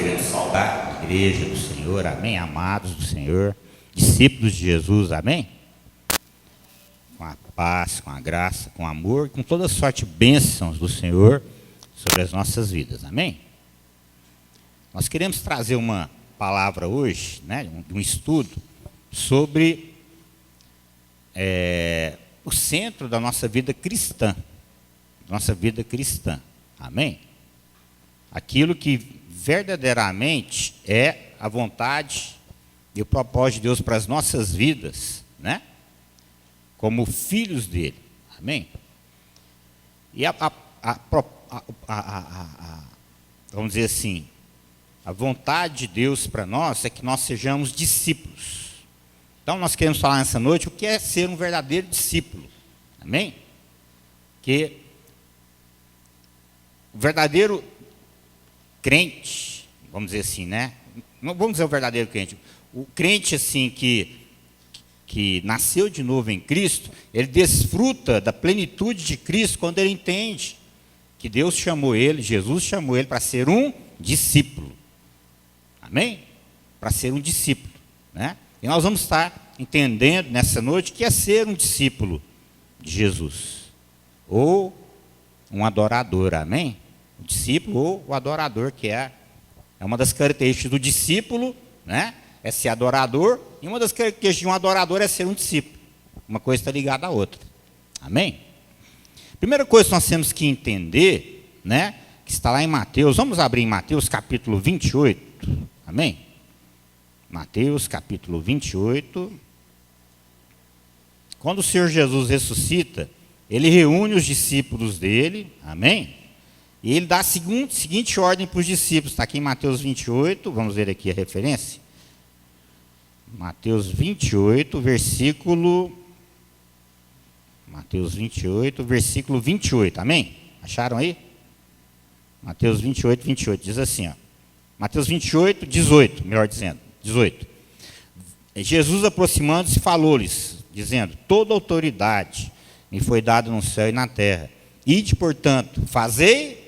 queremos saudar a igreja do Senhor, amém? Amados do Senhor, discípulos de Jesus, amém? Com a paz, com a graça, com o amor, com toda sorte de bênçãos do Senhor sobre as nossas vidas, amém? Nós queremos trazer uma palavra hoje, né, um estudo sobre o centro da nossa vida cristã, amém? Aquilo que verdadeiramente é a vontade e o propósito de Deus para as nossas vidas, né? Como filhos dele, amém? E vamos dizer assim, a vontade de Deus para nós é que nós sejamos discípulos. Então nós queremos falar nessa noite o que é ser um verdadeiro discípulo, amém? Que o verdadeiro crente, vamos dizer assim, né? Não vamos dizer o verdadeiro crente. O crente, assim, que nasceu de novo em Cristo, ele desfruta da plenitude de Cristo quando ele entende que Deus chamou ele, Jesus chamou ele para ser um discípulo. Amém? Para ser um discípulo, né? E nós vamos estar entendendo nessa noite o que é ser um discípulo de Jesus. Ou um adorador, amém? O discípulo ou o adorador, que é uma das características do discípulo, né? É ser adorador, e uma das características de um adorador é ser um discípulo. Uma coisa está ligada à outra. Amém? Primeira coisa que nós temos que entender, né? Que está lá em Mateus, vamos abrir em Mateus capítulo 28, amém? Mateus capítulo 28. Quando o Senhor Jesus ressuscita, ele reúne os discípulos dele, amém? E ele dá a seguinte ordem para os discípulos, está aqui em Mateus 28, vamos ver aqui a referência. Mateus 28, versículo 28, amém? Acharam aí? Mateus 28, 28, diz assim, ó. Mateus 28, 18, melhor dizendo, 18. Jesus aproximando-se falou-lhes, dizendo, toda autoridade me foi dada no céu e na terra. Ide, portanto, fazei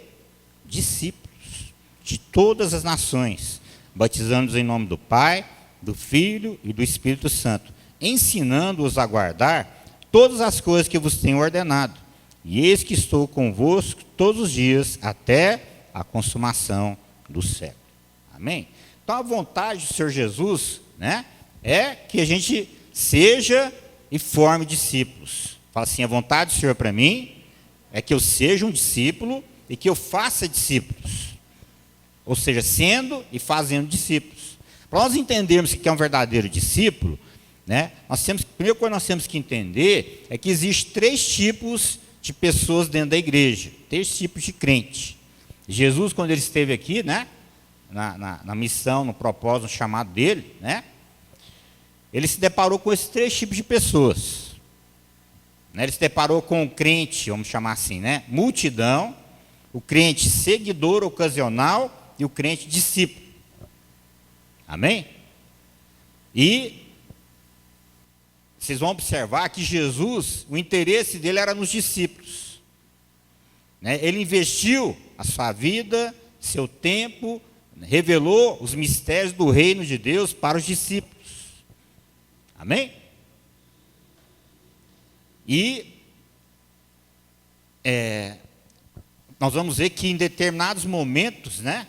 discípulos de todas as nações, batizando-os em nome do Pai, do Filho e do Espírito Santo, ensinando-os a guardar todas as coisas que vos tenho ordenado. E eis que estou convosco todos os dias até a consumação do século. Amém? Então a vontade do Senhor Jesus, né, é que a gente seja e forme discípulos. Fala assim, a vontade do Senhor para mim é que eu seja um discípulo e que eu faça discípulos. Ou seja, sendo e fazendo discípulos. Para nós entendermos o que é um verdadeiro discípulo, né, a primeira coisa que nós temos que entender é que existem 3 tipos de pessoas dentro da igreja, 3 tipos de crente. Jesus, quando ele esteve aqui, né, na missão, no propósito, no chamado dele, né, ele se deparou com esses 3 tipos de pessoas. Ele se deparou com o crente, vamos chamar assim, né, multidão, o crente seguidor ocasional e o crente discípulo. Amém? E vocês vão observar que Jesus, o interesse dele era nos discípulos. Né? Ele investiu a sua vida, seu tempo, revelou os mistérios do reino de Deus para os discípulos. Amém? E nós vamos ver que em determinados momentos, né,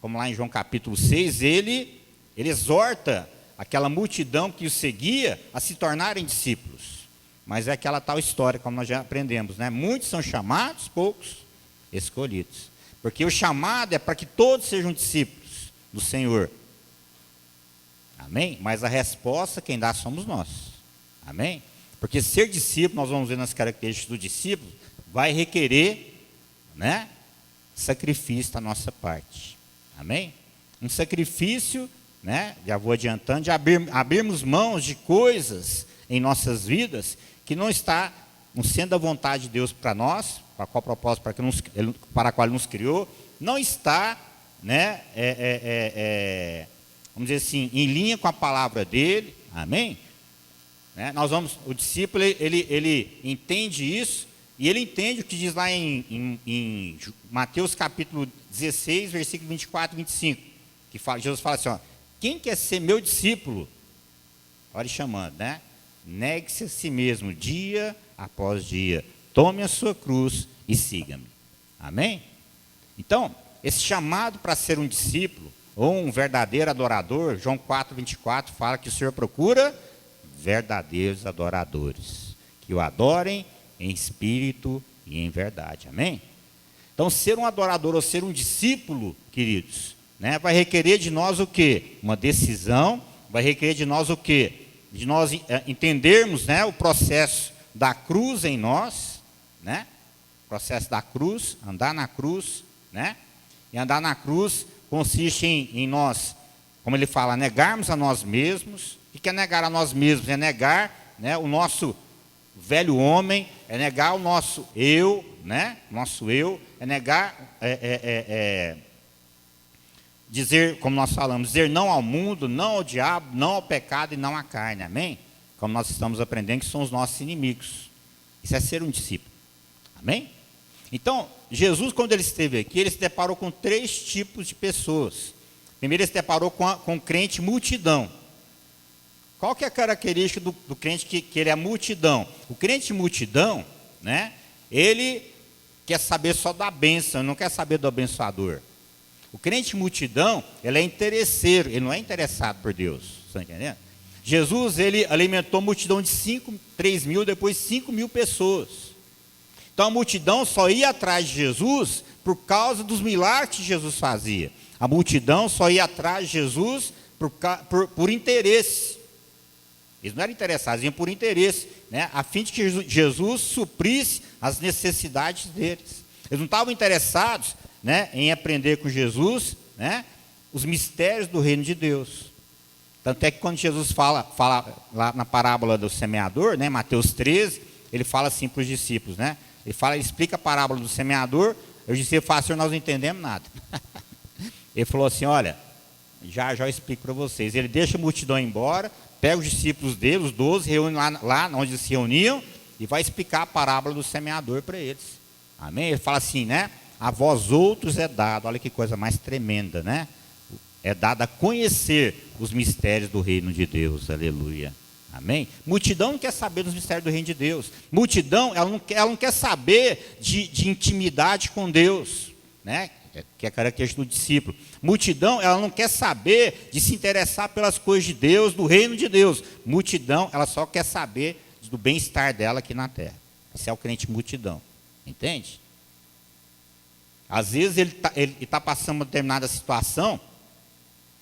como lá em João capítulo 6, ele exorta aquela multidão que o seguia a se tornarem discípulos. Mas é aquela tal história, como nós já aprendemos, né? Muitos são chamados, poucos escolhidos. Porque o chamado é para que todos sejam discípulos do Senhor. Amém? Mas a resposta quem dá somos nós. Amém? Porque ser discípulo, nós vamos ver nas características do discípulo, vai requerer, né, sacrifício da nossa parte. Amém? Um sacrifício, né, já vou adiantando, de abrirmos mãos de coisas em nossas vidas que não sendo a vontade de Deus para nós, para qual propósito, para a qual Ele nos criou, não está, né, vamos dizer assim, em linha com a palavra dele. Amém? Né? O discípulo, ele entende isso, e ele entende o que diz lá em Mateus capítulo 16, versículo 24 e 25. Jesus fala assim, ó, quem quer ser meu discípulo? Olha ele chamando, né? Negue-se a si mesmo, dia após dia. Tome a sua cruz e siga-me. Amém? Então, esse chamado para ser um discípulo, ou um verdadeiro adorador, João 4:24 fala que o Senhor procura verdadeiros adoradores, que o adorem em espírito e em verdade. Amém? Então, ser um adorador ou ser um discípulo, queridos, né, vai requerer de nós o quê? Uma decisão, vai requerer de nós o quê? De nós entendermos, né, o processo da cruz em nós, né? O processo da cruz, andar na cruz, né? E andar na cruz consiste em nós, como ele fala, negarmos a nós mesmos. O que é negar a nós mesmos? É negar, né, o nosso velho homem, é negar o nosso eu, né? Nosso eu, é negar, dizer, como nós falamos, dizer não ao mundo, não ao diabo, não ao pecado e não à carne, amém? Como nós estamos aprendendo que são os nossos inimigos. Isso é ser um discípulo, amém? Então, Jesus, quando ele esteve aqui, ele se deparou com 3 tipos de pessoas. Primeiro, ele se deparou com o crente multidão. Qual que é a característica do crente que ele é multidão? O crente multidão, né, ele quer saber só da bênção, não quer saber do abençoador. O crente multidão, ele é interesseiro, ele não é interessado por Deus, está entendendo? Jesus, ele alimentou multidão de 3 mil, depois 5 mil pessoas. Então a multidão só ia atrás de Jesus por causa dos milagres que Jesus fazia. A multidão só ia atrás de Jesus por interesse. Eles não eram interessados, iam por interesse, né? A fim de que Jesus suprisse as necessidades deles. Eles não estavam interessados, né, em aprender com Jesus, né, os mistérios do reino de Deus. Tanto é que quando Jesus fala lá na parábola do semeador, né, Mateus 13, ele fala assim para os discípulos, né? Ele explica a parábola do semeador. Eu disse, Senhor, nós não entendemos nada. Ele falou assim, olha, já eu explico para vocês. Ele deixa a multidão embora, pega os discípulos dele, os 12, reúne lá onde eles se reuniam, e vai explicar a parábola do semeador para eles. Amém? Ele fala assim, né? A vós outros é dado, olha que coisa mais tremenda, né? É dado a conhecer os mistérios do reino de Deus, aleluia. Amém? Multidão não quer saber dos mistérios do reino de Deus. Multidão, ela não quer saber de intimidade com Deus, né? Que é a característica do discípulo. Multidão, ela não quer saber de se interessar pelas coisas de Deus, do reino de Deus. Multidão, ela só quer saber do bem-estar dela aqui na terra. Esse é o crente multidão, entende? Às vezes ele está passando uma determinada situação,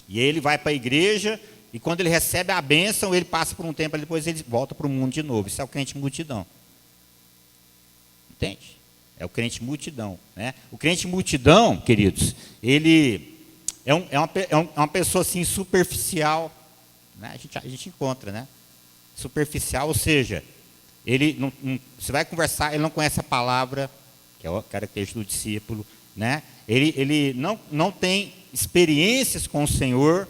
e ele vai para a igreja, e quando ele recebe a bênção, ele passa por um tempo, depois ele volta para o mundo de novo. Isso é o crente multidão. Entende? É o crente multidão, né? O crente multidão, queridos, ele é uma pessoa assim superficial, né? A gente encontra, né? Superficial, ou seja, ele não, você vai conversar, ele não conhece a palavra, que é a característica do discípulo, né? Ele não tem experiências com o Senhor.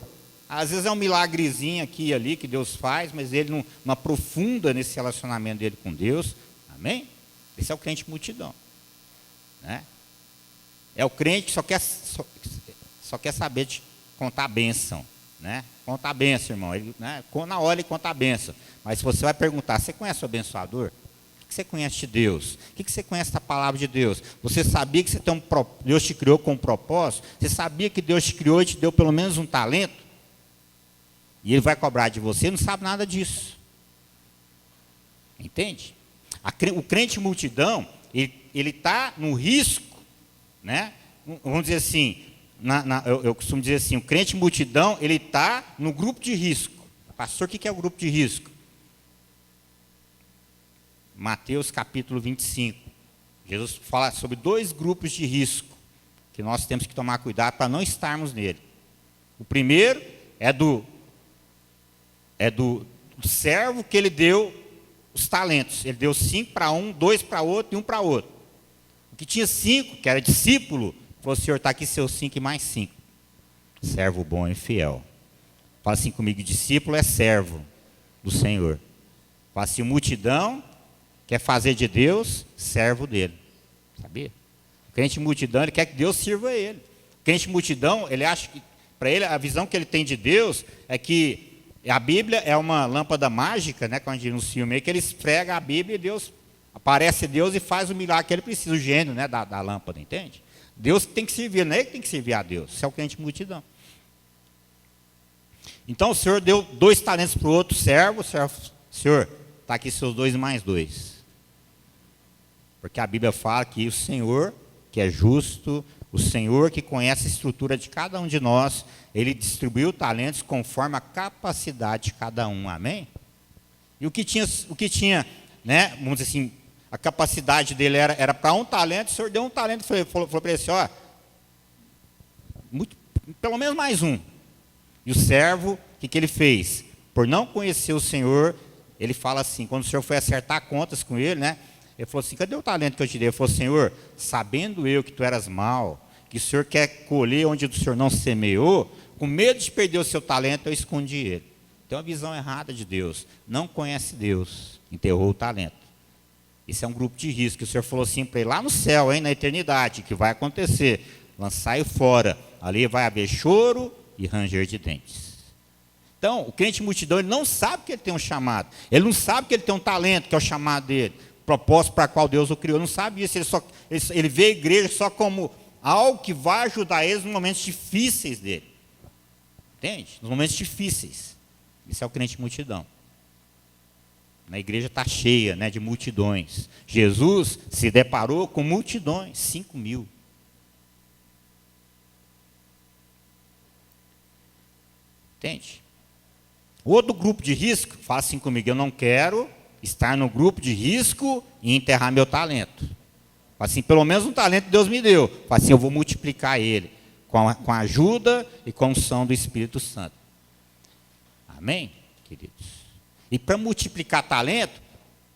Às vezes é um milagrezinho aqui e ali que Deus faz, mas ele não aprofunda nesse relacionamento dele com Deus. Amém? Esse é o crente multidão, né? É o crente que só quer saber de contar a bênção, né? Conta a bênção, irmão. Ele, né, na hora ele conta a bênção. Mas se você vai perguntar, você conhece o abençoador? O que você conhece de Deus? O que você conhece da palavra de Deus? Você sabia que Deus te criou com um propósito? Você sabia que Deus te criou e te deu pelo menos um talento? E Ele vai cobrar de você, não sabe nada disso. Entende? O crente multidão, ele está no risco, né? Vamos dizer assim, eu costumo dizer assim, o crente multidão, ele está no grupo de risco. Pastor, o que é o grupo de risco? Mateus capítulo 25. Jesus fala sobre 2 grupos de risco, que nós temos que tomar cuidado para não estarmos nele. O primeiro é do servo que ele deu os talentos. Ele deu 5 para um, 2 para outro e 1 para outro. O que tinha 5, que era discípulo, falou, Senhor, está aqui seus 5 e mais 5. Servo bom e fiel. Fala assim comigo, discípulo é servo do Senhor. Fala assim, multidão quer fazer de Deus servo dele. Sabia? O crente multidão, ele quer que Deus sirva a ele. O crente multidão, ele acha Para ele, a visão que ele tem de Deus é que a Bíblia é uma lâmpada mágica, né, quando a gente no filme, que ele esfrega a Bíblia e Deus, aparece Deus e faz o milagre que ele precisa, o gênio, né, da lâmpada, entende? Deus tem que servir, não é ele que tem que servir a Deus, isso é o crente multidão. Então o Senhor deu 2 talentos para o outro servo, Senhor, está aqui seus 2 mais 2. Porque a Bíblia fala que o Senhor, que é justo, o Senhor que conhece a estrutura de cada um de nós, Ele distribuiu talentos conforme a capacidade de cada um, amém? E o que tinha, né, vamos dizer assim, a capacidade dele era para 1 talento, o Senhor deu 1 talento, falou para ele assim, ó, pelo menos mais 1. E o servo, o que ele fez? Por não conhecer o Senhor, ele fala assim, quando o Senhor foi acertar contas com ele, né, ele falou assim, cadê o talento que eu te dei? Ele falou, Senhor, sabendo eu que tu eras mau, que o Senhor quer colher onde o Senhor não semeou, com medo de perder o seu talento, eu escondi ele. Tem uma visão errada de Deus. Não conhece Deus, enterrou o talento. Isso é um grupo de risco. O Senhor falou assim para ele, lá no céu, hein, na eternidade, que vai acontecer. Lançai fora. Ali vai haver choro e ranger de dentes. Então, o crente multidão, ele não sabe que ele tem um chamado. Ele não sabe que ele tem um talento, que é o chamado dele. Propósito para qual Deus o criou. Ele não sabe isso. Ele vê a igreja só como algo que vai ajudar eles nos momentos difíceis dele. Entende? Nos momentos difíceis. Isso é o crente multidão. A igreja está cheia, né, de multidões. Jesus se deparou com multidões, 5.000. Entende? Outro grupo de risco, fala assim comigo, eu não quero estar no grupo de risco e enterrar meu talento. Fala assim, pelo menos um talento Deus me deu. Fala assim, eu vou multiplicar ele com a ajuda e com a unção do Espírito Santo. Amém, queridos? E para multiplicar talento,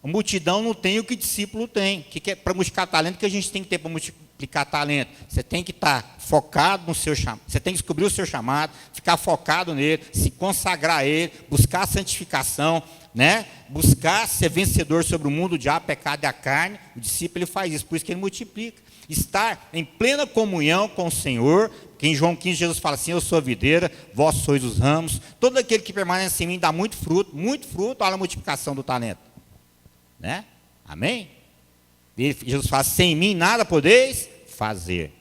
a multidão não tem o que o discípulo tem. Que é para multiplicar talento, o que a gente tem que ter para multiplicar talento? Você tem que estar focado no seu chamado. Você tem que descobrir o seu chamado, ficar focado nele, se consagrar a ele, buscar a santificação, né? Buscar ser vencedor sobre o mundo, o diabo, o pecado e a carne. O discípulo ele faz isso, por isso que ele multiplica. Estar em plena comunhão com o Senhor, que em João 15 Jesus fala assim, eu sou a videira, vós sois os ramos, todo aquele que permanece em mim dá muito fruto, olha a multiplicação do talento, né? Amém? E Jesus fala, sem mim nada podeis fazer,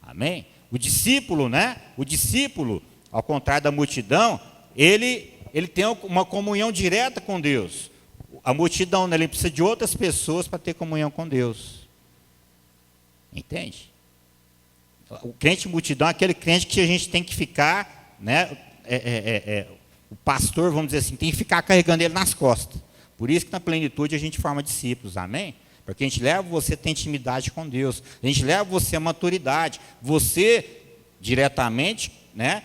amém? O discípulo, né? O discípulo, ao contrário da multidão, ele tem uma comunhão direta com Deus. A multidão, né, ele precisa de outras pessoas para ter comunhão com Deus. Entende? O crente multidão é aquele crente que a gente tem que ficar, né, o pastor, vamos dizer assim, tem que ficar carregando ele nas costas. Por isso que na plenitude a gente forma discípulos, amém? Porque a gente leva você a ter intimidade com Deus, a gente leva você a maturidade, você diretamente, né,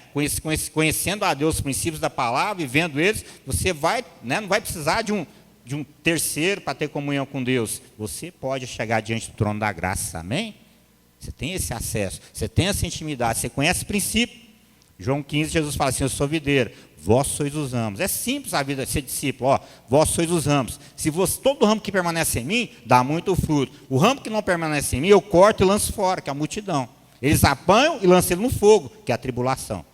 conhecendo a Deus, os princípios da palavra e vendo eles, você vai, né, não vai precisar de um terceiro para ter comunhão com Deus. Você pode chegar diante do trono da graça, amém? Você tem esse acesso, você tem essa intimidade, você conhece o princípio. João 15, Jesus fala assim, eu sou videira, vós sois os ramos. É simples a vida de ser discípulo, ó, vós sois os ramos. Se todo ramo que permanece em mim, dá muito fruto. O ramo que não permanece em mim, eu corto e lanço fora, que é a multidão. Eles apanham e lançam ele no fogo, que é a tribulação.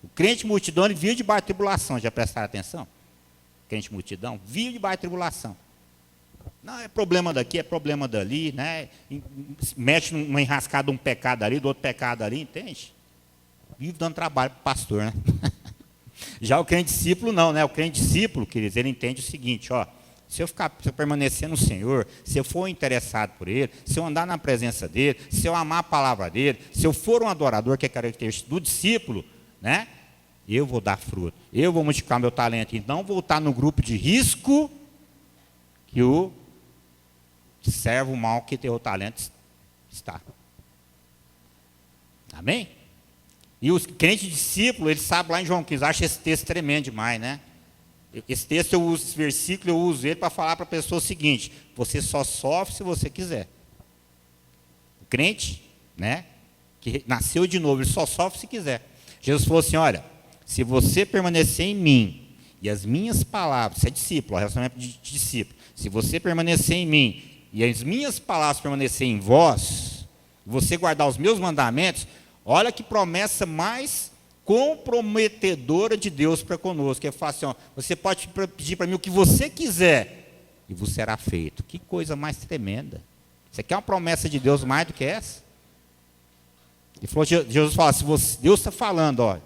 O crente multidão, ele vive debaixo da tribulação, já prestaram atenção? Crente multidão, vive debaixo da tribulação. Não, é problema daqui, é problema dali, né? Mexe numa enrascada, um pecado ali, do outro pecado ali, entende? Vive dando trabalho para o pastor, né? Já o crente discípulo não, né? O crente discípulo, queridos, ele entende o seguinte, ó, se eu permanecer no Senhor, se eu for interessado por Ele, se eu andar na presença dEle, se eu amar a palavra dEle, se eu for um adorador, que é característica do discípulo, né? Eu vou dar fruto, eu vou multiplicar meu talento, então vou estar no grupo de risco que o servo mau que tem o talento está. Amém? E os crentes discípulos, eles sabem lá em João 15, acha esse texto tremendo demais, né? Esse texto eu uso, esse versículo eu uso ele para falar para a pessoa o seguinte, você só sofre se você quiser. O crente, né, que nasceu de novo, ele só sofre se quiser. Jesus falou assim, olha, se você permanecer em mim, e as minhas palavras, você é discípulo, relacionamento de discípulo, se você permanecer em mim, e as minhas palavras permanecerem em vós, você guardar os meus mandamentos, olha que promessa mais comprometedora de Deus para conosco. Que é fácil, assim, ó, você pode pedir para mim o que você quiser, e vos será feito. Que coisa mais tremenda. Você quer uma promessa de Deus mais do que essa? Ele falou, Jesus fala, Deus está falando, ó,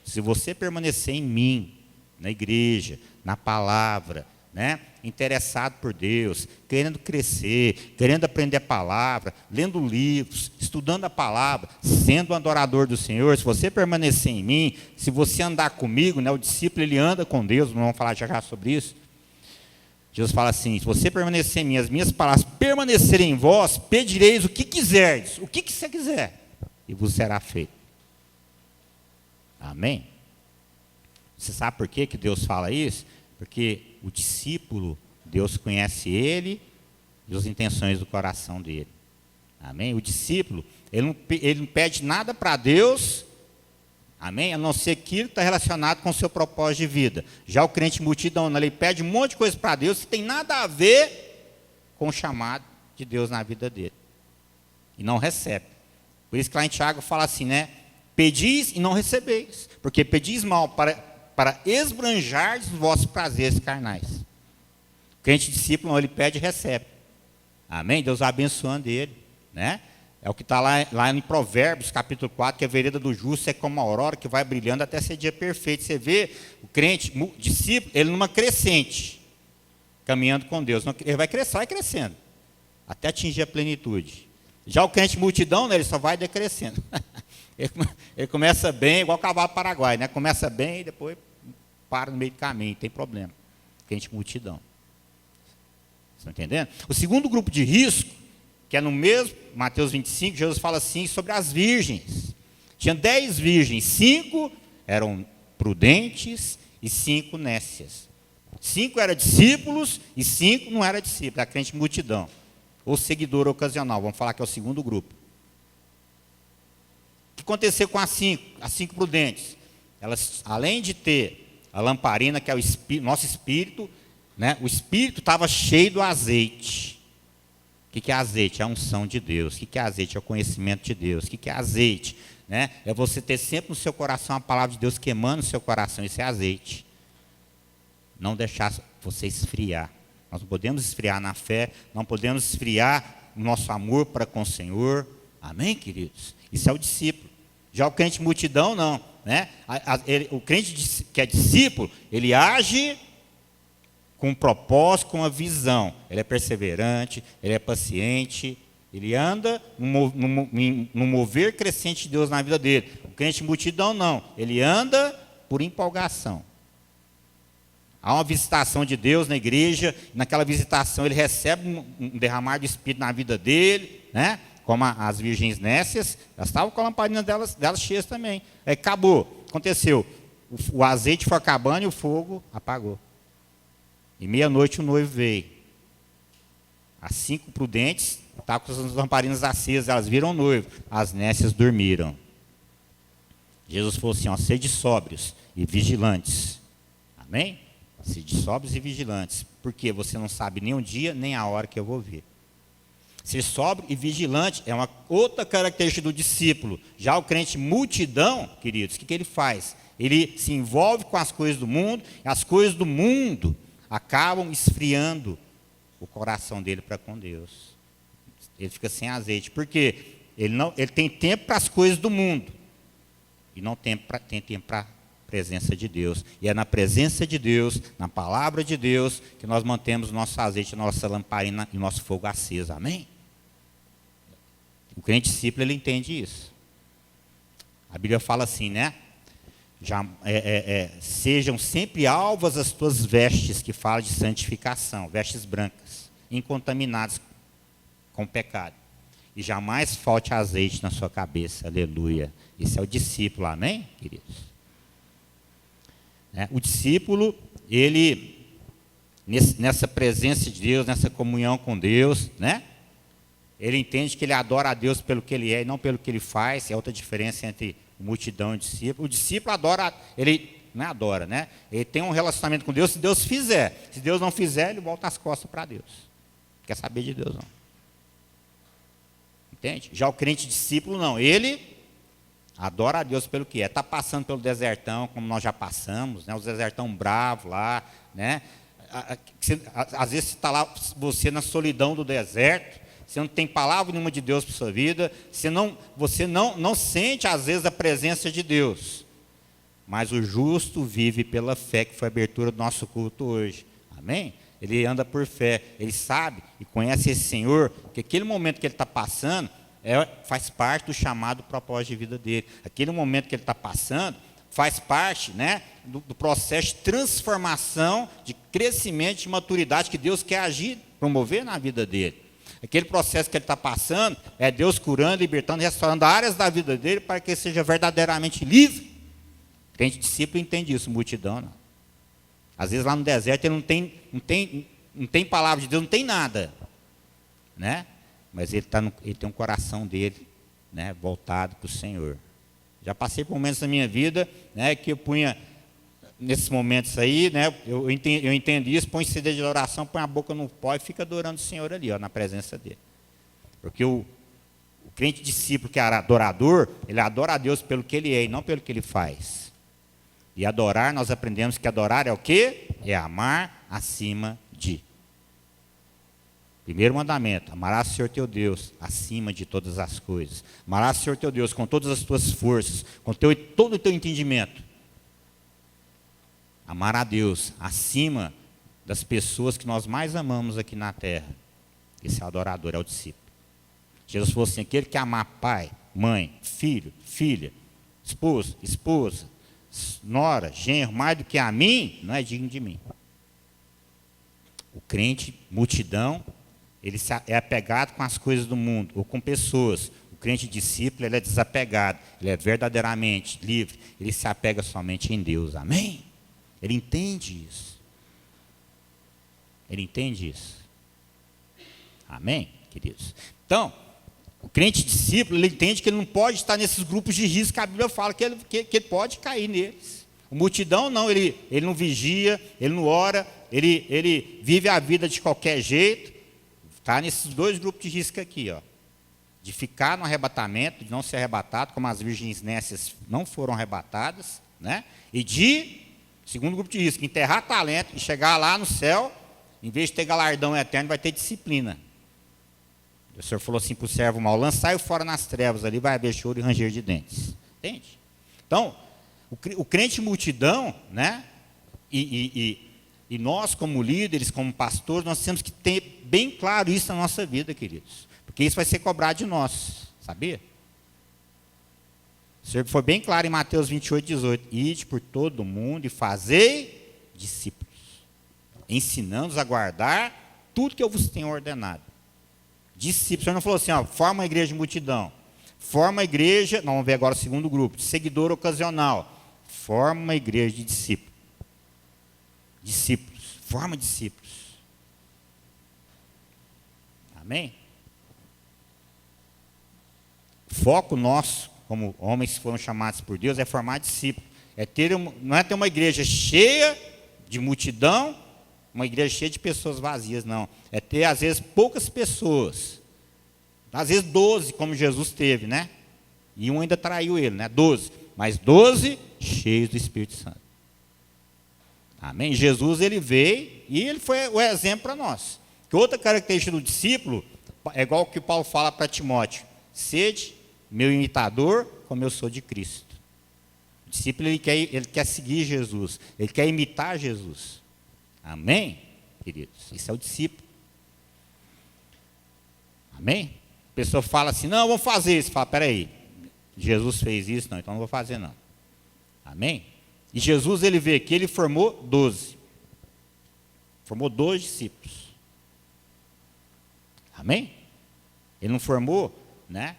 se você permanecer em mim, na igreja, na palavra, né, interessado por Deus, querendo crescer, querendo aprender a palavra, lendo livros, estudando a palavra, sendo um adorador do Senhor, se você permanecer em mim, se você andar comigo, né, o discípulo ele anda com Deus, não vamos falar já sobre isso. Jesus fala assim, se você permanecer em mim, as minhas palavras permanecerem em vós, pedireis o que quiserdes, o que você quiser, e vos será feito. Amém? Você sabe por que Deus fala isso? Porque o discípulo, Deus conhece ele e as intenções do coração dele. Amém? O discípulo, ele não pede nada para Deus, amém? A não ser aquilo que está relacionado com o seu propósito de vida. Já o crente multidão, ele pede um monte de coisa para Deus que tem nada a ver com o chamado de Deus na vida dele. E não recebe. Por isso que lá em Tiago fala assim, né? Pedis e não recebeis, porque pedis mal para esbranjar os vossos prazeres carnais. O crente discípulo, ele pede e recebe. Amém? Deus abençoando ele, né? É o que está lá em Provérbios, capítulo 4, que a vereda do justo é como a aurora que vai brilhando até ser dia perfeito. Você vê o crente, o discípulo, ele numa crescente, caminhando com Deus. Ele vai crescendo, até atingir a plenitude. Já o crente multidão, né, ele só vai decrescendo. Ele começa bem, igual o cavalo paraguai, né? Começa bem e depois para no meio do caminho, tem problema. Crente multidão. Estão entendendo? O segundo grupo de risco, que é no mesmo, Mateus 25, Jesus fala assim sobre as virgens. Tinha 10 virgens, 5 eram prudentes e 5 nécias. 5 eram discípulos e 5 não eram discípulos, era crente multidão. Ou seguidor ocasional, vamos falar que é o segundo grupo. O que aconteceu com as 5 prudentes? Elas, além de ter a lamparina, que é o nosso espírito, né? O espírito estava cheio do azeite. O que é azeite? É a unção de Deus. O que é azeite? É o conhecimento de Deus. O que é azeite? Né? É você ter sempre no seu coração a palavra de Deus queimando no seu coração. Isso é azeite. Não deixar você esfriar. Nós não podemos esfriar na fé, não podemos esfriar o nosso amor para com o Senhor. Amém, queridos? Isso é o discípulo. Já o crente multidão, não. Né? O crente que é discípulo, ele age com um propósito, com uma visão. Ele é perseverante, ele é paciente, ele anda no mover crescente de Deus na vida dele. O crente multidão, não. Ele anda por empolgação. Há uma visitação de Deus na igreja, naquela visitação ele recebe um derramar de Espírito na vida dele, né? Como as virgens nécias, elas estavam com a lamparina delas cheias também. Aí acabou, aconteceu, o azeite foi acabando e o fogo apagou. E meia-noite o noivo veio. As 5 prudentes estavam com as lamparinas acesas, elas viram o noivo, as nécias dormiram. Jesus falou assim, ó, sede sóbrios e vigilantes. Amém? Sede sóbrios e vigilantes, porque você não sabe nem o dia, nem a hora que eu vou vir. Ser sóbrio e vigilante é uma outra característica do discípulo. Já o crente multidão, queridos, o que ele faz? Ele se envolve com as coisas do mundo, e as coisas do mundo acabam esfriando o coração dele para com Deus. Ele fica sem azeite, porque ele tem tempo para as coisas do mundo, e não tem tempo para presença de Deus. E é na presença de Deus, na palavra de Deus, que nós mantemos o nosso azeite, a nossa lamparina e o nosso fogo aceso. Amém? O crente discípulo, ele entende isso. A Bíblia fala assim, né? Sejam sempre alvas as tuas vestes, que fala de santificação, vestes brancas, incontaminadas com pecado. E jamais falte azeite na sua cabeça. Aleluia. Esse é o discípulo, amém, queridos? O discípulo, ele, nessa presença de Deus, nessa comunhão com Deus, né? Ele entende que ele adora a Deus pelo que ele é e não pelo que ele faz. É outra diferença entre multidão e discípulo. O discípulo adora, ele não adora, né? Ele tem um relacionamento com Deus se Deus fizer. Se Deus não fizer, ele volta as costas para Deus. Não quer saber de Deus, não. Entende? Já o crente discípulo, não. Ele Adora a Deus pelo que é. Está passando pelo desertão, como nós já passamos, né? Os desertão bravo lá, né? Às vezes está lá você na solidão do deserto, você não tem palavra nenhuma de Deus para a sua vida, você não sente às vezes a presença de Deus. Mas o justo vive pela fé, que foi a abertura do nosso culto hoje. Amém? Ele anda por fé, ele sabe e conhece esse Senhor, que aquele momento que ele está passando faz parte do chamado propósito de vida dele. Aquele momento que ele está passando faz parte, né, do processo de transformação, de crescimento, de maturidade que Deus quer agir, promover na vida dele. Aquele processo que ele está passando é Deus curando, libertando, restaurando áreas da vida dele para que ele seja verdadeiramente livre. Crente discípulo entende isso, multidão não. Às vezes lá no deserto ele não tem palavra de Deus, não tem nada, né? Mas ele tem um coração dele, né, voltado para o Senhor. Já passei por momentos na minha vida, né, que eu punha, nesses momentos aí, né, eu entendo isso, põe CD de oração, põe a boca no pó e fica adorando o Senhor ali, ó, na presença dele. Porque o crente discípulo que é adorador, ele adora a Deus pelo que ele é e não pelo que ele faz. E adorar, nós aprendemos que adorar é o quê? É amar acima de. Primeiro mandamento, amarás o Senhor teu Deus acima de todas as coisas. Amarás o Senhor teu Deus com todas as tuas forças, com todo o teu entendimento. Amar a Deus acima das pessoas que nós mais amamos aqui na terra. Esse é o adorador, é o discípulo. Jesus falou assim, aquele que amar pai, mãe, filho, filha, esposo, esposa, nora, genro, mais do que a mim, não é digno de mim. O crente, multidão, ele é apegado com as coisas do mundo, ou com pessoas. O crente discípulo, ele é desapegado, ele é verdadeiramente livre, ele se apega somente em Deus, amém? Ele entende isso. Ele entende isso. Amém, queridos? Então, o crente discípulo, ele entende que ele não pode estar nesses grupos de risco que a Bíblia fala que ele pode cair neles. O multidão não, ele não vigia, ele não ora, ele vive a vida de qualquer jeito. Está nesses dois grupos de risco aqui, ó. De ficar no arrebatamento, de não ser arrebatado, como as virgens nécias não foram arrebatadas, né? E de, segundo grupo de risco, enterrar talento e chegar lá no céu, em vez de ter galardão eterno, vai ter disciplina. O Senhor falou assim para o servo mau, lançai-o fora nas trevas, ali vai haver choro e ranger de dentes. Entende? Então, o crente multidão, né? E nós, como líderes, como pastores, nós temos que ter bem claro isso na nossa vida, queridos. Porque isso vai ser cobrado de nós, sabia? O Senhor foi bem claro em Mateus 28, 18. Ide por todo o mundo e fazei discípulos, ensinando-os a guardar tudo que eu vos tenho ordenado. Discípulos. O Senhor não falou assim, ó, forma uma igreja de multidão. Forma a igreja, vamos ver agora o segundo grupo, de seguidor ocasional. Forma uma igreja de discípulos. Discípulos. Forma discípulos. Amém? O foco nosso, como homens que foram chamados por Deus, é formar discípulos. Não é ter uma igreja cheia de multidão, uma igreja cheia de pessoas vazias, não. É ter, às vezes, poucas pessoas. Às vezes 12, como Jesus teve, né? E um ainda traiu ele, né? 12. Mas 12 cheios do Espírito Santo. Amém? Jesus, ele veio e ele foi o exemplo para nós. Que outra característica do discípulo, é igual o que Paulo fala para Timóteo. Sede meu imitador, como eu sou de Cristo. O discípulo, ele quer seguir Jesus. Ele quer imitar Jesus. Amém, queridos? Isso é o discípulo. Amém? A pessoa fala assim, não, vamos fazer isso. Fala, peraí, Jesus fez isso? Não, então não vou fazer não. Amém? E Jesus, ele veio aqui, ele formou 12. Formou 12 discípulos. Amém? Ele não formou, né?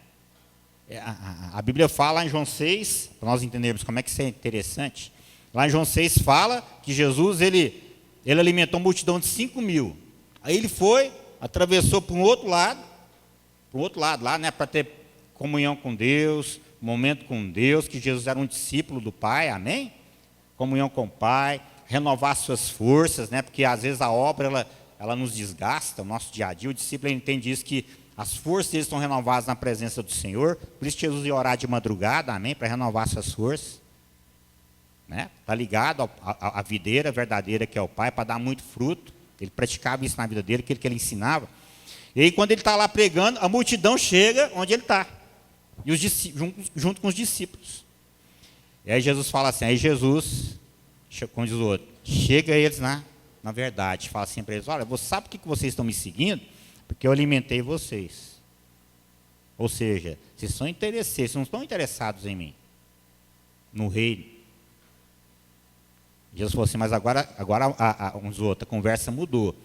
A Bíblia fala lá em João 6, para nós entendermos como é que isso é interessante. Lá em João 6 fala que Jesus, ele alimentou uma multidão de 5.000. Aí ele foi, atravessou para um outro lado lá, né, para ter comunhão com Deus, momento com Deus, que Jesus era um discípulo do Pai, amém? Comunhão com o Pai, renovar suas forças, né, porque às vezes a obra, ela nos desgasta, o nosso dia a dia. O discípulo entende isso, que As forças deles estão renovadas na presença do Senhor. Por isso que Jesus ia orar de madrugada, amém? Para renovar suas forças. Está ligado à videira verdadeira que é o Pai, para dar muito fruto. Ele praticava isso na vida dele, aquilo que ele ensinava. E aí, quando ele está lá pregando, a multidão chega onde ele está. E junto com os discípulos. E aí Jesus fala assim, como diz o outro, chega eles na verdade, fala assim para eles, olha, você sabe por que vocês estão me seguindo? Porque eu alimentei vocês. Ou seja, vocês são interessados, vocês não estão interessados em mim, no reino. Jesus falou assim, mas agora a conversa mudou.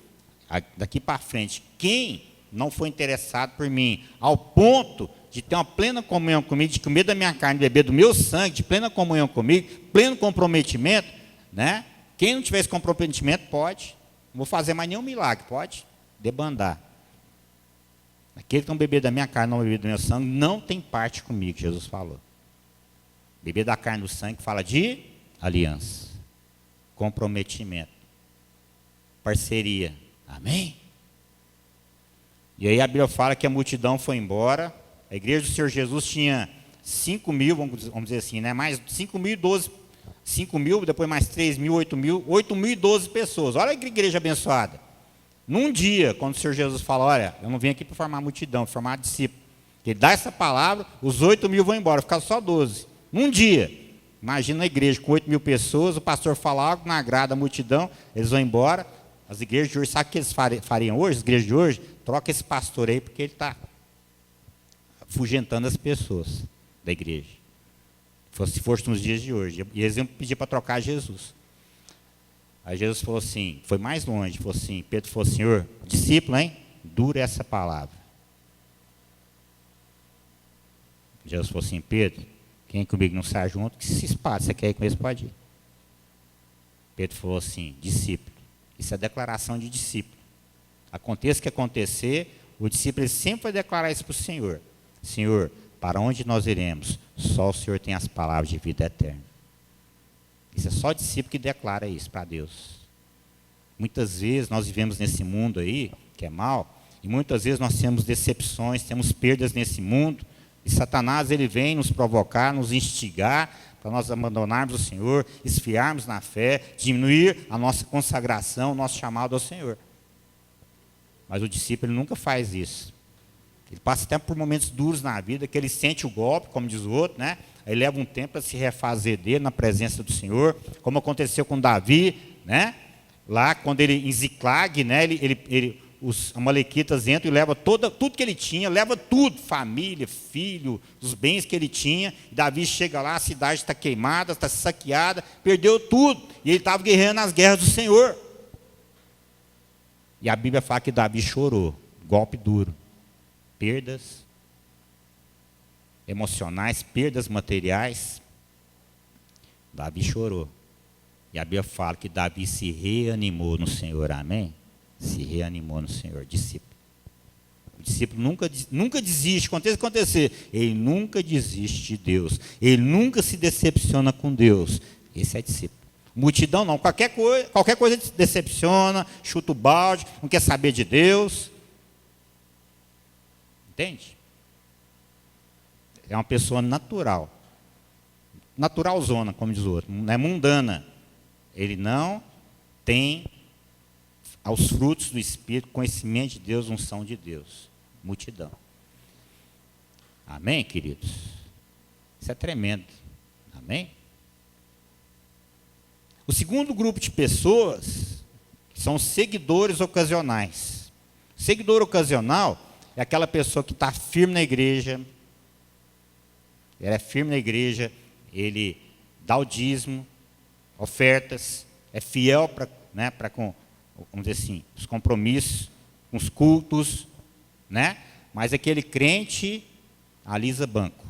Daqui para frente, quem não foi interessado por mim, ao ponto de ter uma plena comunhão comigo, de comer da minha carne, beber do meu sangue, de plena comunhão comigo, pleno comprometimento, Quem não tiver esse comprometimento pode, não vou fazer mais nenhum milagre, pode debandar. Aquele que não beber da minha carne, não beber do meu sangue, não tem parte comigo, Jesus falou. Beber da carne e do sangue fala de aliança, comprometimento, parceria, amém? E aí a Bíblia fala que a multidão foi embora, a igreja do Senhor Jesus tinha 5 mil, vamos dizer assim, mais 5 mil e 12, 5 mil, depois mais 3 mil, 8.012 pessoas. Olha que igreja abençoada. Num dia, quando o Senhor Jesus fala, olha, eu não vim aqui para formar multidão, para formar discípulo. Ele dá essa palavra, os 8 mil vão embora, ficaram só 12. Num dia, imagina a igreja com 8 mil pessoas, o pastor fala algo, não agrada a multidão, eles vão embora. As igrejas de hoje, sabe o que eles fariam hoje? As igrejas de hoje, troca esse pastor aí, porque ele está afugentando as pessoas da igreja. Se fosse nos dias de hoje. E eles iam pedir para trocar Jesus. Aí Jesus falou assim, foi mais longe, falou assim, Pedro falou, Senhor, discípulo, dura essa palavra. Jesus falou assim, Pedro, quem comigo não sai junto, que se espalhe, você quer ir com eles, pode ir. Pedro falou assim, discípulo, isso é declaração de discípulo. Aconteça o que acontecer, o discípulo ele sempre vai declarar isso para o Senhor. Senhor, para onde nós iremos? Só o Senhor tem as palavras de vida eterna. Isso é só discípulo que declara isso para Deus. Muitas vezes nós vivemos nesse mundo aí, que é mal, e muitas vezes nós temos decepções, temos perdas nesse mundo, e Satanás ele vem nos provocar, nos instigar, para nós abandonarmos o Senhor, esfriarmos na fé, diminuir a nossa consagração, o nosso chamado ao Senhor. Mas o discípulo ele nunca faz isso. Ele passa até por momentos duros na vida, que ele sente o golpe, como diz o outro, Aí leva um tempo para se refazer dele na presença do Senhor, como aconteceu com Davi, Lá quando ele em Ziclag, os amalequitas entram e levam tudo que ele tinha, leva tudo, família, filho, os bens que ele tinha. Davi chega lá, a cidade está queimada, está saqueada, perdeu tudo. E ele estava guerreando nas guerras do Senhor. E a Bíblia fala que Davi chorou, golpe duro. Perdas emocionais, perdas materiais. Davi chorou. E a Bíblia fala que Davi se reanimou no Senhor, amém? Se reanimou no Senhor, discípulo. O discípulo nunca desiste, aconteça o que acontecer, ele nunca desiste de Deus, ele nunca se decepciona com Deus. Esse é discípulo. Multidão não, qualquer coisa decepciona, chuta o balde, não quer saber de Deus. Entende? É uma pessoa natural. Naturalzona, como diz o outro, não é mundana. Ele não tem aos frutos do Espírito, conhecimento de Deus, unção de Deus. Multidão. Amém, queridos? Isso é tremendo. Amém? O segundo grupo de pessoas são os seguidores ocasionais. Seguidor ocasional é aquela pessoa que está firme na igreja. Ele é firme na igreja, ele dá o dízimo, ofertas, é fiel para com, vamos dizer assim, os compromissos, com os cultos, Mas aquele crente alisa banco.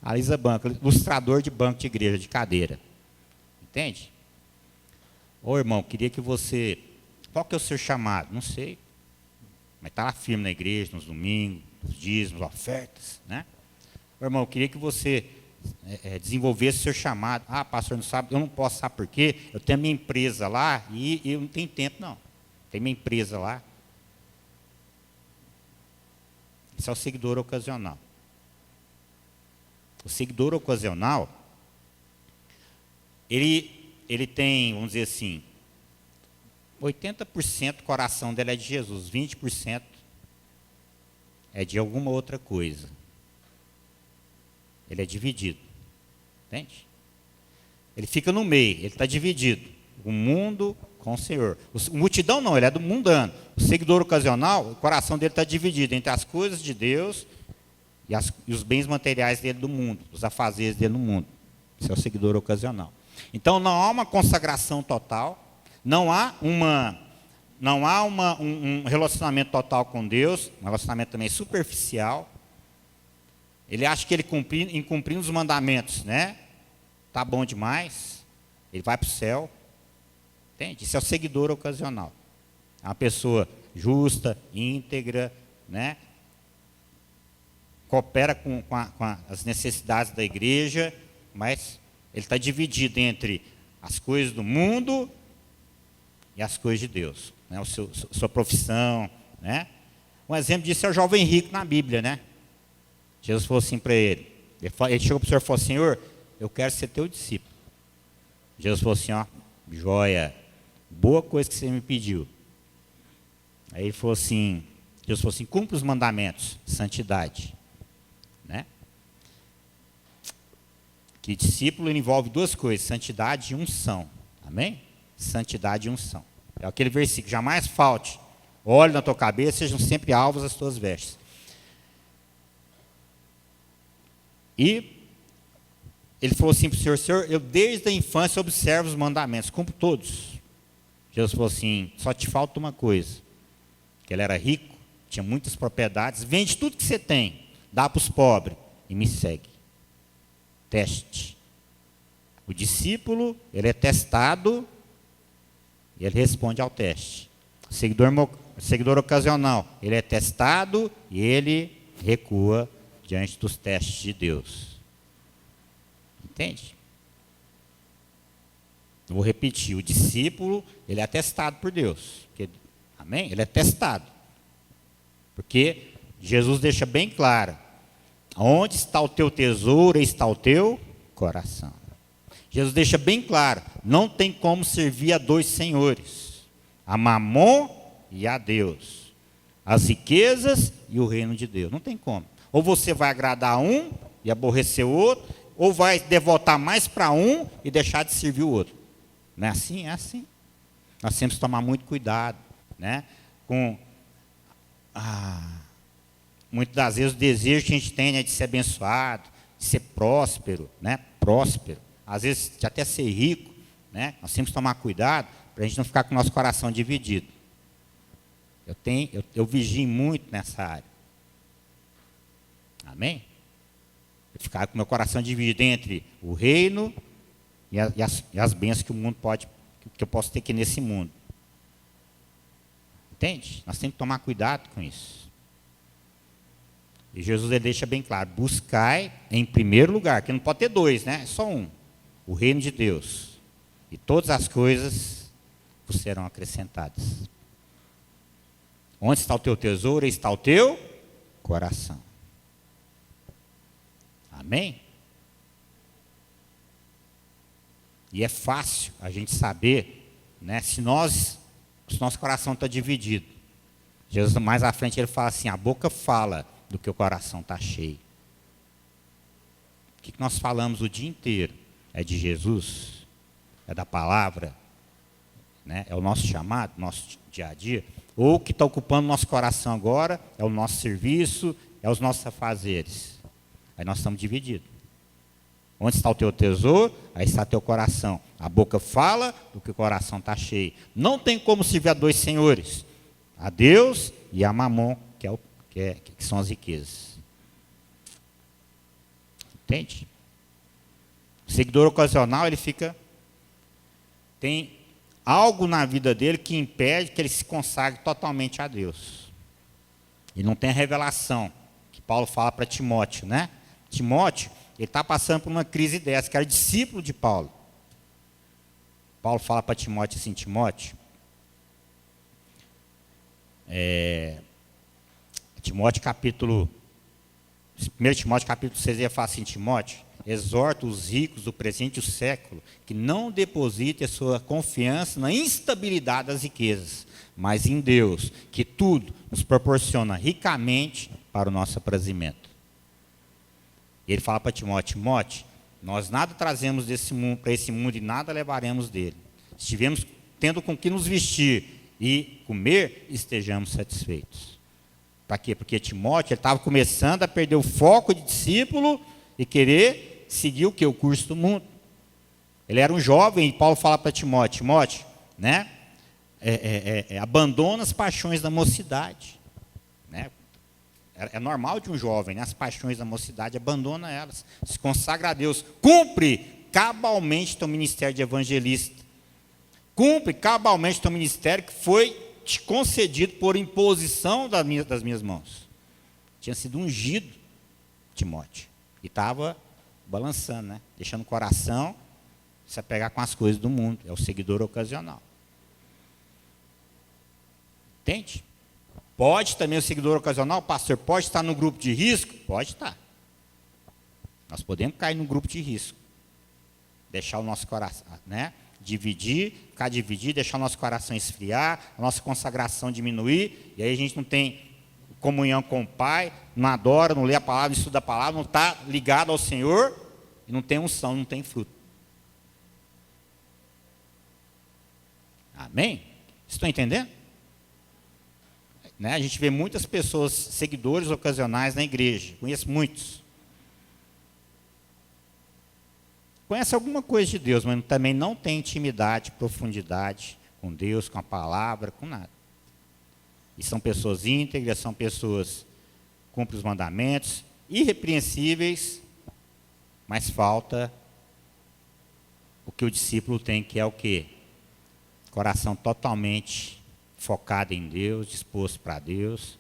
Alisa banco, ilustrador de banco de igreja, de cadeira. Entende? Ô irmão, queria que você... Qual que é o seu chamado? Não sei. Mas está lá firme na igreja, nos domingos, nos dízimos, ofertas, Ô irmão, queria que você desenvolvesse o seu chamado. Ah, pastor, não sabe, eu não posso, sabe por quê? Eu tenho minha empresa lá e eu não tenho tempo, não. Tem minha empresa lá. Esse é o seguidor ocasional. O seguidor ocasional, ele tem, vamos dizer assim, 80% do coração dele é de Jesus, 20% é de alguma outra coisa. Ele é dividido, entende? Ele fica no meio, ele está dividido. O mundo com o Senhor. O multidão não, ele é do mundano. O seguidor ocasional, o coração dele está dividido entre as coisas de Deus e os bens materiais dele do mundo, os afazeres dele no mundo. Esse é o seguidor ocasional. Então não há uma consagração total, não há um relacionamento total com Deus, um relacionamento também superficial. Ele acha que ele cumprindo os mandamentos, né? Tá bom demais, ele vai para o céu. Entende? Isso é o seguidor ocasional. É uma pessoa justa, íntegra, né? Coopera com as necessidades da igreja, mas ele está dividido entre as coisas do mundo e as coisas de Deus, né? Sua profissão, né? Um exemplo disso é o jovem rico na Bíblia, né? Jesus falou assim para ele. Ele chegou para o Senhor e falou: Senhor, eu quero ser teu discípulo. Jesus falou assim: ó, joia, boa coisa que você me pediu. Aí ele falou assim, Jesus falou assim: cumpre os mandamentos, santidade, né? Que discípulo envolve duas coisas, santidade e unção. Amém? Santidade e unção. É aquele versículo: jamais falte óleo na tua cabeça, sejam sempre alvos as tuas vestes. E ele falou assim para o Senhor: Senhor, eu desde a infância observo os mandamentos, cumpro todos. Jesus falou assim: só te falta uma coisa. Que ele era rico, tinha muitas propriedades, vende tudo que você tem, dá para os pobres e me segue. Teste. O discípulo, ele é testado e ele responde ao teste. O seguidor ocasional, ele é testado e ele recua diante dos testes de Deus. Entende? Eu vou repetir, o discípulo, ele é testado por Deus. Amém? Ele é testado. Porque Jesus deixa bem claro: onde está o teu tesouro, aí está o teu coração. Jesus deixa bem claro: não tem como servir a dois senhores, a Mamon e a Deus, as riquezas e o reino de Deus. Não tem como. Ou você vai agradar um e aborrecer o outro, ou vai devotar mais para um e deixar de servir o outro. Não é assim? É assim. Nós temos que tomar muito cuidado, né? Com muitas das vezes o desejo que a gente tem é de ser abençoado, de ser próspero, né? Próspero. Às vezes de até ser rico, né? Nós temos que tomar cuidado para a gente não ficar com o nosso coração dividido. Eu vigio muito nessa área. Amém? Eu ficar com o meu coração dividido entre o reino e as bênçãos que o mundo que eu posso ter aqui nesse mundo. Entende? Nós temos que tomar cuidado com isso. E Jesus ele deixa bem claro: buscai em primeiro lugar, que não pode ter dois, né? É só um. O reino de Deus. E todas as coisas vos serão acrescentadas. Onde está o teu tesouro, aí está o teu coração. Amém? E é fácil a gente saber, né, se nosso coração está dividido. Jesus mais à frente ele fala assim: a boca fala do que o coração está cheio. O que nós falamos o dia inteiro? É de Jesus? É da palavra? Né? É o nosso chamado, nosso dia a dia? Ou o que está ocupando nosso coração agora é o nosso serviço, é os nossos afazeres? Aí nós estamos divididos. Onde está o teu tesouro? Aí está teu coração. A boca fala do que o coração está cheio. Não tem como servir a dois senhores: a Deus e a Mamon, que são as riquezas. Entende? O seguidor ocasional, ele tem algo na vida dele que impede que ele se consagre totalmente a Deus. Ele não tem a revelação que Paulo fala para Timóteo, né? Timóteo, ele está passando por uma crise dessa, que era discípulo de Paulo. Paulo fala para Timóteo assim: Timóteo, Timóteo capítulo 1 Timóteo capítulo 6, ele fala assim: Timóteo, exorta os ricos do presente e do século que não depositem a sua confiança na instabilidade das riquezas, mas em Deus, que tudo nos proporciona ricamente para o nosso aprazimento. Ele fala para Timóteo: Timóteo, nós nada trazemos desse mundo, para esse mundo, e nada levaremos dele. Se estivermos tendo com que nos vestir e comer, estejamos satisfeitos. Para quê? Porque Timóteo estava começando a perder o foco de discípulo e querer seguir o quê? O curso do mundo. Ele era um jovem, e Paulo fala para Timóteo: Timóteo, né? Abandona as paixões da mocidade. Né? É normal de um jovem, né? As paixões da mocidade, abandona elas, se consagra a Deus, cumpre cabalmente teu ministério de evangelista, cumpre cabalmente teu ministério que foi te concedido por imposição das minhas mãos. Tinha sido ungido, Timóteo, e estava balançando, né? Deixando o coração se apegar com as coisas do mundo, é o seguidor ocasional. Entende? Pode também o seguidor ocasional, pastor, pode estar no grupo de risco? Pode estar. Nós podemos cair no grupo de risco. Deixar o nosso coração, né? Ficar dividido, deixar o nosso coração esfriar, a nossa consagração diminuir, e aí a gente não tem comunhão com o Pai, não adora, não lê a palavra, não estuda a palavra, não está ligado ao Senhor, e não tem unção, não tem fruto. Amém? Estão entendendo? Né? A gente vê muitas pessoas, seguidores ocasionais na igreja, conheço muitos. Conhece alguma coisa de Deus, mas também não tem intimidade, profundidade com Deus, com a palavra, com nada. E são pessoas íntegras, são pessoas que cumprem os mandamentos, irrepreensíveis, mas falta o que o discípulo tem, que é o quê? Coração totalmente focado em Deus, disposto para Deus,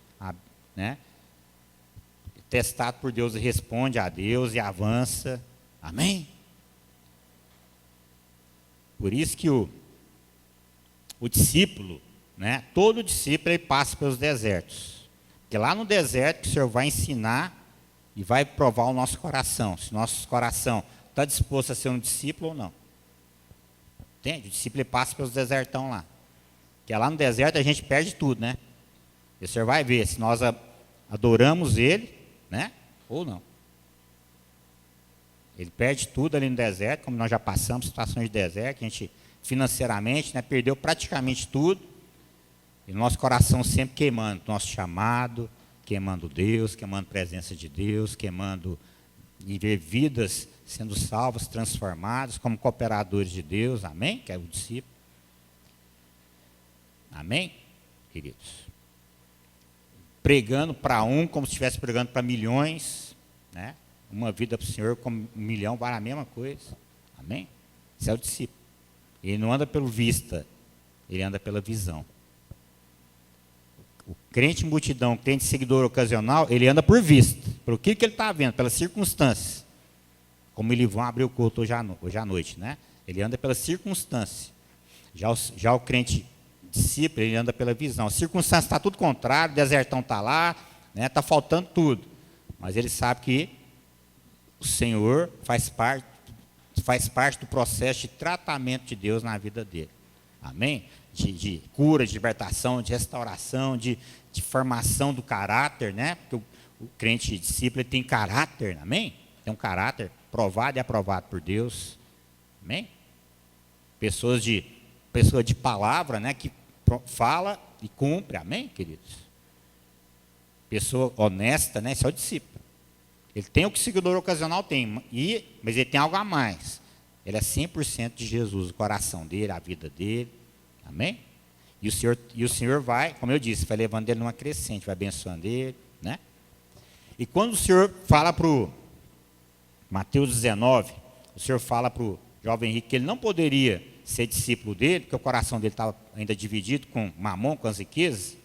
né? Testado por Deus e responde a Deus e avança. Amém? Por isso que o discípulo, né? Todo discípulo, ele passa pelos desertos. Porque lá no deserto que o Senhor vai ensinar e vai provar o nosso coração. Se nosso coração está disposto a ser um discípulo ou não. Entende? O discípulo passa pelos desertão lá. Porque lá no deserto a gente perde tudo, né? E o Senhor vai ver se nós adoramos Ele, né? Ou não. Ele perde tudo ali no deserto, como nós já passamos situações de deserto, a gente financeiramente, né, perdeu praticamente tudo. E nosso coração sempre queimando nosso chamado, queimando Deus, queimando a presença de Deus, queimando e ver vidas sendo salvas, transformadas como cooperadores de Deus, amém? Que é o discípulo. Amém, queridos? Pregando para um como se estivesse pregando para milhões, né? Uma vida para o Senhor como 1 milhão vale a mesma coisa. Amém? Esse é o discípulo. Ele não anda pelo vista, ele anda pela visão. O crente multidão, o crente seguidor ocasional, ele anda por vista. Pelo que ele está vendo, pelas circunstâncias. Como eles vão abrir o culto hoje à noite, né? Ele anda pelas circunstâncias. Já o crente discípulo, ele anda pela visão. A circunstância está tudo contrário, o desertão está lá, né? Está faltando tudo. Mas ele sabe que o Senhor faz parte do processo de tratamento de Deus na vida dele. Amém? De cura, de libertação, de restauração, de formação do caráter, né? Porque o crente discípulo ele tem caráter, amém? Tem um caráter provado e aprovado por Deus. Amém? Pessoa de palavra, né? Que fala e cumpre, amém, queridos? Pessoa honesta, né? Esse é o discípulo. Ele tem o que o seguidor ocasional tem, mas ele tem algo a mais. Ele é 100% de Jesus, o coração dele, a vida dele. Amém? E o Senhor vai, como eu disse, vai levando ele numa crescente, vai abençoando ele, né? E quando o Senhor fala para o Mateus 19, o Senhor fala para o jovem rico que ele não poderia ser discípulo dele, porque o coração dele estava ainda dividido com Mamon, com as riquezas.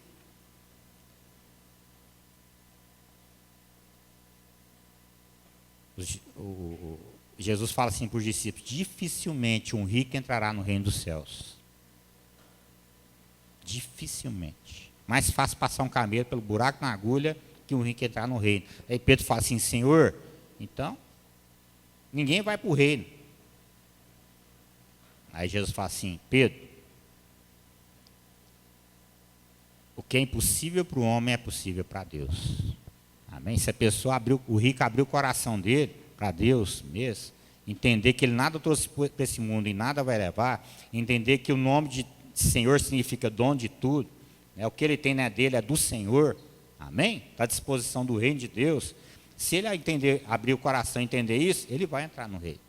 Jesus fala assim para os discípulos: dificilmente um rico entrará no reino dos céus. Dificilmente. Mais fácil passar um camelo pelo buraco na agulha que o rico entrar no reino. Aí Pedro fala assim, Senhor, então, ninguém vai para o reino. Aí Jesus fala assim, Pedro, o que é impossível para o homem é possível para Deus. Amém? Se a pessoa o rico abriu o coração dele para Deus mesmo, entender que ele nada trouxe para esse mundo e nada vai levar, entender que o nome de Senhor significa dono de tudo, o que ele tem não é dele, é do Senhor, amém? Está à disposição do reino de Deus. Se ele abrir o coração e entender isso, ele vai entrar no reino.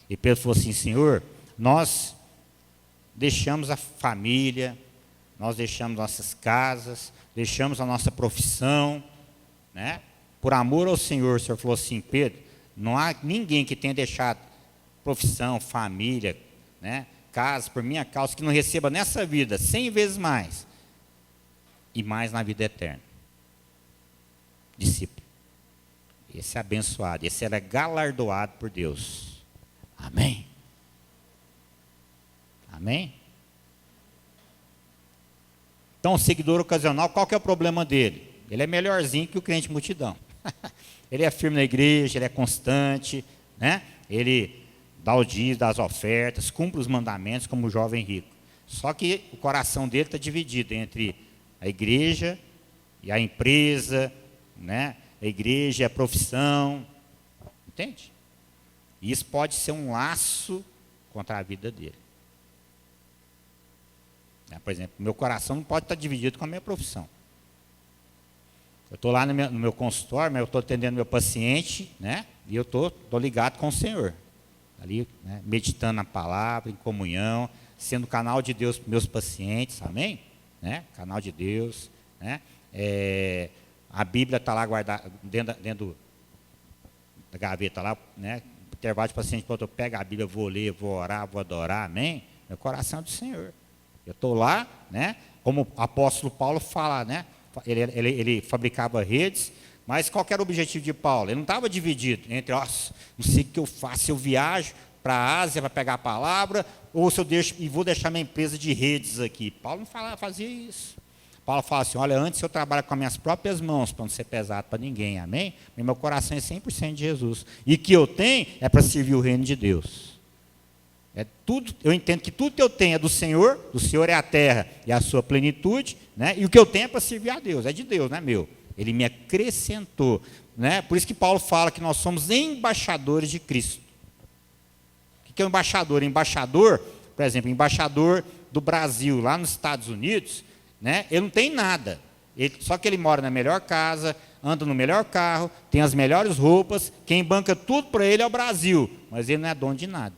E Pedro falou assim, Senhor, nós deixamos a família, nós deixamos nossas casas, deixamos a nossa profissão, né? Por amor ao Senhor, o Senhor falou assim, Pedro, não há ninguém que tenha deixado profissão, família, né? Casa, por minha causa, que não receba nessa vida 100 vezes mais, e mais na vida eterna. Discípulo. Esse é abençoado, esse era galardoado por Deus. Amém? Amém? Então, o seguidor ocasional, qual que é o problema dele? Ele é melhorzinho que o crente multidão. Ele é firme na igreja, ele é constante, né? Ele dá o dízimo, dá as ofertas, cumpre os mandamentos como o jovem rico. Só que o coração dele está dividido entre a igreja e a empresa, né? A igreja e a profissão. Entende? E isso pode ser um laço contra a vida dele. Por exemplo, meu coração não pode estar dividido com a minha profissão. Eu estou lá no meu consultório, mas eu estou atendendo meu paciente, né? E eu estou ligado com o Senhor. Ali, né, meditando na palavra, em comunhão, sendo canal de Deus para meus pacientes, amém? Né? Canal de Deus, né? A Bíblia está lá guardada dentro da gaveta lá, né? Intervalo de paciente, quando eu pego a Bíblia, vou ler, vou orar, vou adorar, amém? Meu coração é do Senhor. Eu estou lá, né? Como o apóstolo Paulo fala, né? Ele fabricava redes, mas qual que era o objetivo de Paulo? Ele não estava dividido entre, não sei o que eu faço, se eu viajo para a Ásia para pegar a palavra, ou se eu deixo e vou deixar minha empresa de redes aqui. Paulo não fazia isso. Paulo fala assim, olha, antes eu trabalho com as minhas próprias mãos, para não ser pesado para ninguém, amém? E meu coração é 100% de Jesus. E o que eu tenho é para servir o reino de Deus. Eu entendo que tudo que eu tenho é do Senhor é a terra e a sua plenitude, né? E o que eu tenho é para servir a Deus, é de Deus, não é meu. Ele me acrescentou, né? Por isso que Paulo fala que nós somos embaixadores de Cristo. O que é um embaixador? Embaixador, por exemplo, embaixador do Brasil, lá nos Estados Unidos, né? Ele não tem nada, só que ele mora na melhor casa, anda no melhor carro, tem as melhores roupas, quem banca tudo para ele é o Brasil, mas ele não é dono de nada.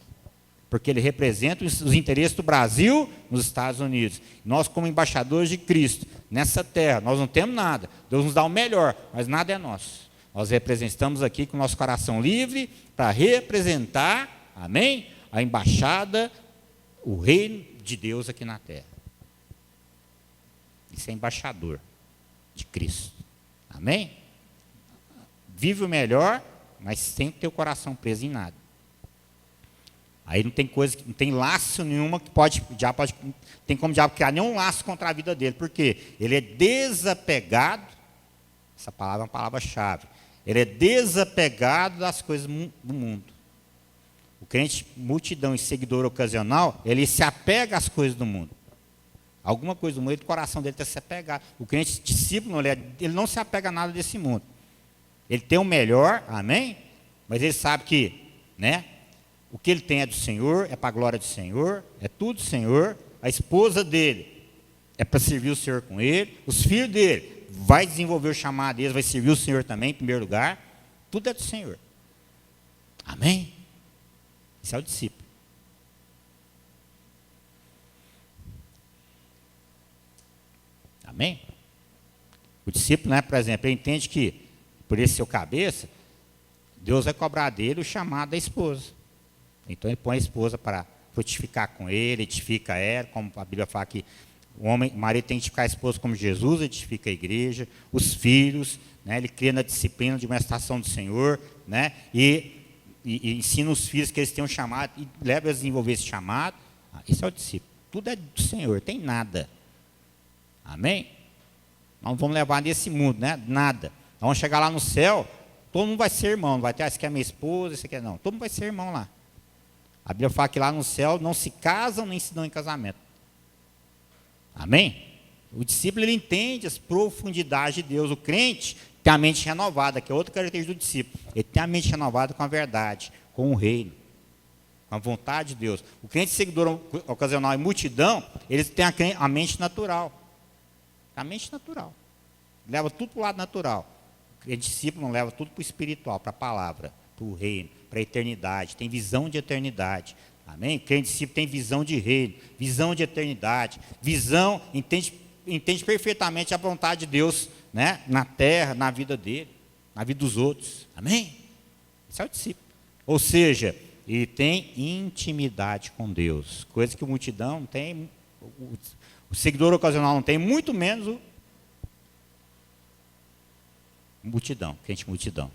Porque ele representa os interesses do Brasil nos Estados Unidos. Nós, como embaixadores de Cristo, nessa terra, nós não temos nada. Deus nos dá o melhor, mas nada é nosso. Nós estamos aqui com o nosso coração livre para representar, amém? A embaixada, o reino de Deus aqui na terra. Isso é embaixador de Cristo. Amém? Vive o melhor, mas sem ter o coração preso em nada. Aí não tem coisa, não tem laço nenhuma que tem como o diabo criar nenhum laço contra a vida dele. Por quê? Ele é desapegado, essa palavra é uma palavra-chave. Ele é desapegado das coisas do mundo. O crente multidão e seguidor ocasional, ele se apega às coisas do mundo. Alguma coisa do mundo, o coração dele está se apegado. O crente discípulo, ele não se apega a nada desse mundo. Ele tem o melhor, amém? Mas ele sabe que, né? O que ele tem é do Senhor, é para a glória do Senhor, é tudo do Senhor. A esposa dele é para servir o Senhor com ele. Os filhos dele vai desenvolver o chamado deles, vai servir o Senhor também, em primeiro lugar. Tudo é do Senhor. Amém? Esse é o discípulo. Amém? O discípulo, né, por exemplo, ele entende que, por esse seu cabeça, Deus vai cobrar dele o chamado da esposa. Então ele põe a esposa para frutificar com ele, edifica ela, como a Bíblia fala que o marido tem que edificar a esposa como Jesus edifica a igreja, os filhos, né, ele cria na disciplina de uma estação do Senhor, né, e ensina os filhos que eles têm um chamado e leva a desenvolver esse chamado. Esse é o discípulo. Tudo é do Senhor, tem nada. Amém? Nós não vamos levar nesse mundo, né? Nada. Nós vamos chegar lá no céu, todo mundo vai ser irmão, não vai ter, esse aqui é minha esposa, esse aqui é não. Todo mundo vai ser irmão lá. A Bíblia fala que lá no céu não se casam nem se dão em casamento. Amém? O discípulo, ele entende as profundidades de Deus. O crente tem a mente renovada, que é outra característica do discípulo. Ele tem a mente renovada com a verdade, com o reino, com a vontade de Deus. O crente seguidor ocasional e multidão, eles têm a mente natural. A mente natural. Leva tudo para o lado natural. O discípulo não leva tudo para o espiritual, para a palavra, para o reino, para a eternidade. Tem visão de eternidade. Amém? Quem discípulo tem visão de reino, visão de eternidade, visão, entende perfeitamente a vontade de Deus, né? Na terra, na vida dele, na vida dos outros. Amém? Esse é o discípulo. Ou seja, ele tem intimidade com Deus, coisa que a multidão não tem, o seguidor ocasional não tem, muito menos o multidão, crente multidão.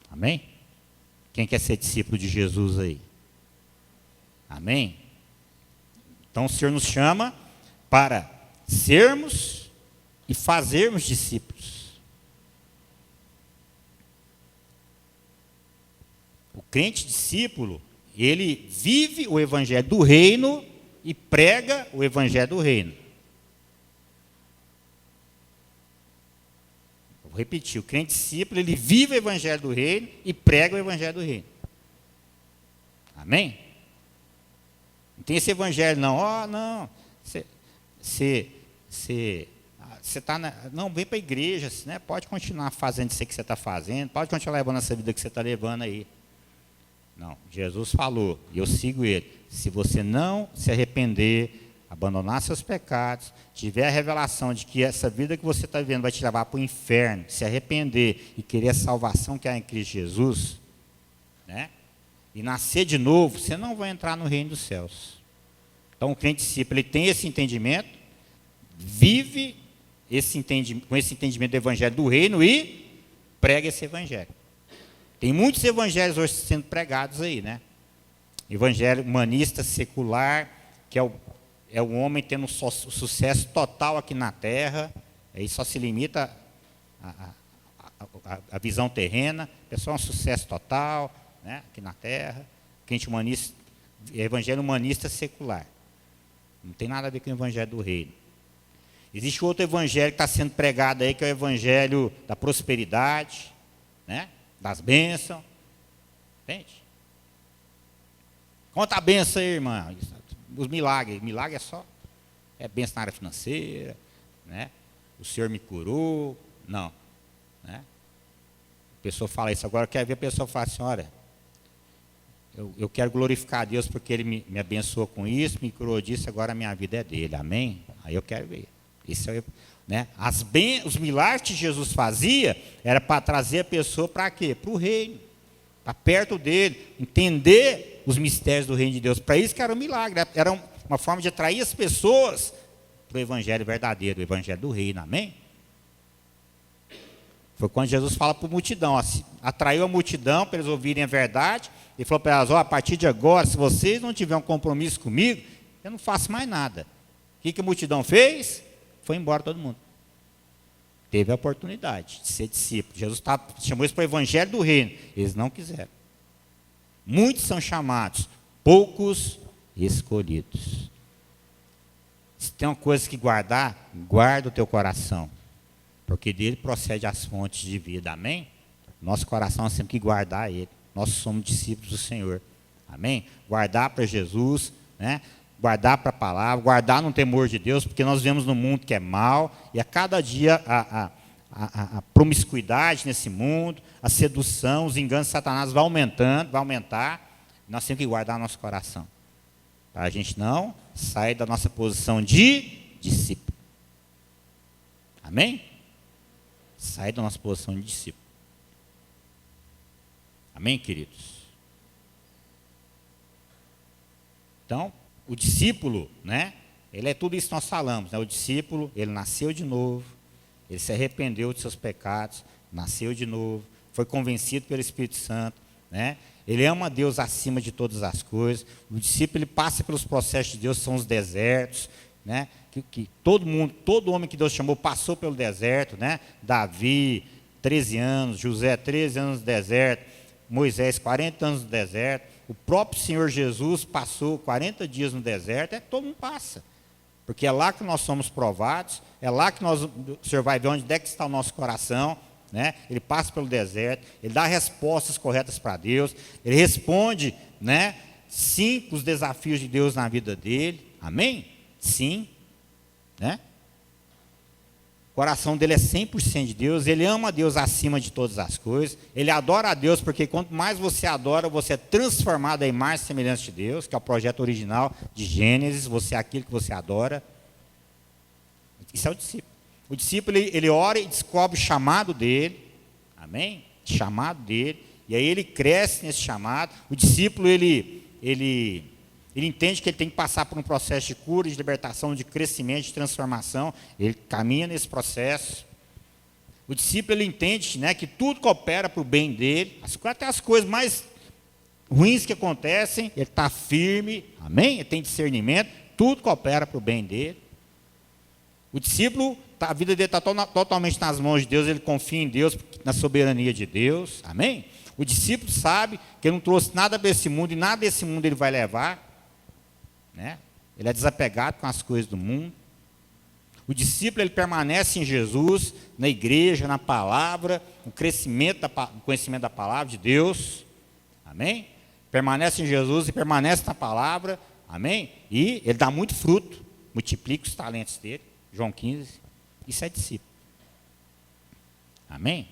Amém? Quem quer ser discípulo de Jesus aí? Amém? Então o Senhor nos chama para sermos e fazermos discípulos. O crente discípulo, ele vive o evangelho do reino e prega o evangelho do reino. Vou repetir, o crente discípulo, ele vive o evangelho do reino e prega o evangelho do reino. Amém? Não tem esse evangelho não, não, você está não, vem para a igreja, né? Pode continuar fazendo isso que você está fazendo, pode continuar levando essa vida que você está levando aí. Não, Jesus falou, e eu sigo ele, se você não se arrepender, abandonar seus pecados, tiver a revelação de que essa vida que você está vivendo vai te levar para o inferno, se arrepender e querer a salvação que há em Cristo Jesus, né? E nascer de novo, você não vai entrar no reino dos céus. Então o crente discípulo, ele tem esse entendimento, vive com esse entendimento do evangelho do reino e prega esse evangelho. Tem muitos evangelhos hoje sendo pregados aí, né? Evangelho humanista, secular, que é o homem tendo sucesso total aqui na terra, aí só se limita a visão terrena, o pessoal é um sucesso total, né, aqui na terra, crente humanista, evangelho humanista secular. Não tem nada a ver com o evangelho do reino. Existe outro evangelho que está sendo pregado aí, que é o evangelho da prosperidade, né, das bênçãos. Entende? Conta a bênção aí, irmã. Os milagres. Milagre é bênção na área financeira, né? O Senhor me curou. Não. Né? A pessoa fala isso. Agora quer ver a pessoa falar assim, olha, eu quero glorificar a Deus porque Ele me abençoou com isso, me curou disso, agora a minha vida é dele. Amém? Aí eu quero ver. Isso é, né? Os milagres que Jesus fazia era para trazer a pessoa para quê? Para o reino. Para perto dele. Entender os mistérios do reino de Deus. Para isso que era um milagre. Era uma forma de atrair as pessoas para o evangelho verdadeiro, o evangelho do reino. Amém? Foi quando Jesus fala para a multidão, assim, atraiu a multidão para eles ouvirem a verdade, e falou para elas, a partir de agora, se vocês não tiverem um compromisso comigo, eu não faço mais nada. O que a multidão fez? Foi embora todo mundo. Teve a oportunidade de ser discípulo. Jesus chamou isso para o evangelho do reino. Eles não quiseram. Muitos são chamados, poucos escolhidos. Se tem uma coisa que guardar, guarda o teu coração. Porque dele procede as fontes de vida, amém? Nosso coração nós temos que guardar ele. Nós somos discípulos do Senhor, amém? Guardar para Jesus, né? Guardar para a palavra, guardar no temor de Deus, porque nós vivemos num mundo que é mau, e a cada dia a promiscuidade nesse mundo, a sedução, os enganos de Satanás vai aumentar, nós temos que guardar nosso coração, para a gente não sair da nossa posição de discípulo, amém? Sair da nossa posição de discípulo. Amém, queridos? Então, o discípulo, né? Ele é tudo isso que nós falamos, né? O discípulo, ele nasceu de novo, ele se arrependeu de seus pecados, nasceu de novo, foi convencido pelo Espírito Santo, né? Ele ama Deus acima de todas as coisas. O discípulo, ele passa pelos processos de Deus, são os desertos, né? Que todo mundo, todo homem que Deus chamou passou pelo deserto, né? Davi, 13 anos, José, 13 anos no deserto, Moisés, 40 anos no deserto, o próprio Senhor Jesus passou 40 dias no deserto, todo mundo passa. Porque é lá que nós somos provados, é lá que o Senhor vai ver onde é que está o nosso coração, né? Ele passa pelo deserto, ele dá respostas corretas para Deus, ele responde, né? Sim, para os desafios de Deus na vida dele, amém? Sim, né? O coração dele é 100% de Deus, ele ama a Deus acima de todas as coisas, ele adora a Deus, porque quanto mais você adora, você é transformado à imagem e semelhança de Deus, que é o projeto original de Gênesis, você é aquilo que você adora. Isso é o discípulo. O discípulo, ele ora e descobre o chamado dele, amém? Chamado dele, e aí ele cresce nesse chamado. O discípulo, ele entende que ele tem que passar por um processo de cura, de libertação, de crescimento, de transformação. Ele caminha nesse processo. O discípulo, ele entende, né, que tudo coopera para o bem dele, até as coisas mais ruins que acontecem, ele está firme, amém? Ele tem discernimento, tudo coopera para o bem dele. O discípulo, a vida dele está totalmente nas mãos de Deus, ele confia em Deus, na soberania de Deus, amém? O discípulo sabe que ele não trouxe nada para esse mundo, e nada desse mundo ele vai levar, né? Ele é desapegado com as coisas do mundo. O discípulo, ele permanece em Jesus, na igreja, na palavra, no crescimento, no conhecimento da palavra de Deus, amém? Permanece em Jesus e permanece na palavra, amém? E ele dá muito fruto, multiplica os talentos dele, João 15, isso é discípulo, amém?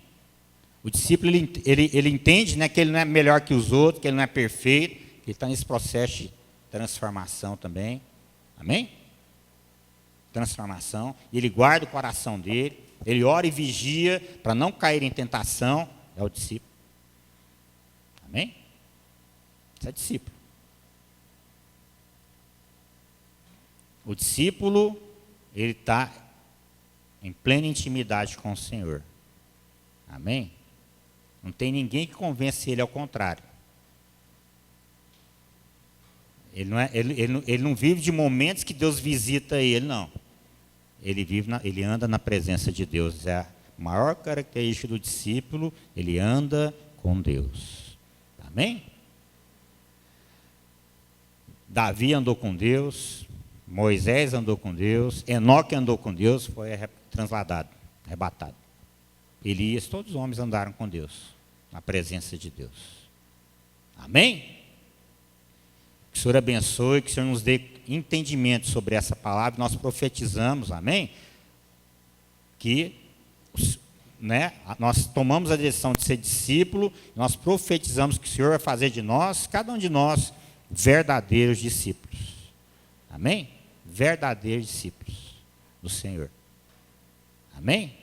O discípulo, ele entende, né, que ele não é melhor que os outros, que ele não é perfeito, que ele está nesse processo de transformação também, amém? Transformação, e ele guarda o coração dele, ele ora e vigia para não cair em tentação, é o discípulo, amém? Isso é discípulo. O discípulo, ele está em plena intimidade com o Senhor, amém? Não tem ninguém que convence ele ao contrário. Ele não vive de momentos que Deus visita ele, não. Ele anda na presença de Deus. É a maior característica do discípulo, ele anda com Deus. Amém? Davi andou com Deus, Moisés andou com Deus, Enoque andou com Deus, foi transladado, arrebatado. Elias, todos os homens andaram com Deus, na presença de Deus. Amém? Que o Senhor abençoe, que o Senhor nos dê entendimento sobre essa palavra. Nós profetizamos, amém? Que, né, nós tomamos a decisão de ser discípulo, nós profetizamos que o Senhor vai fazer de nós, cada um de nós, verdadeiros discípulos. Amém? Verdadeiros discípulos do Senhor. Amém?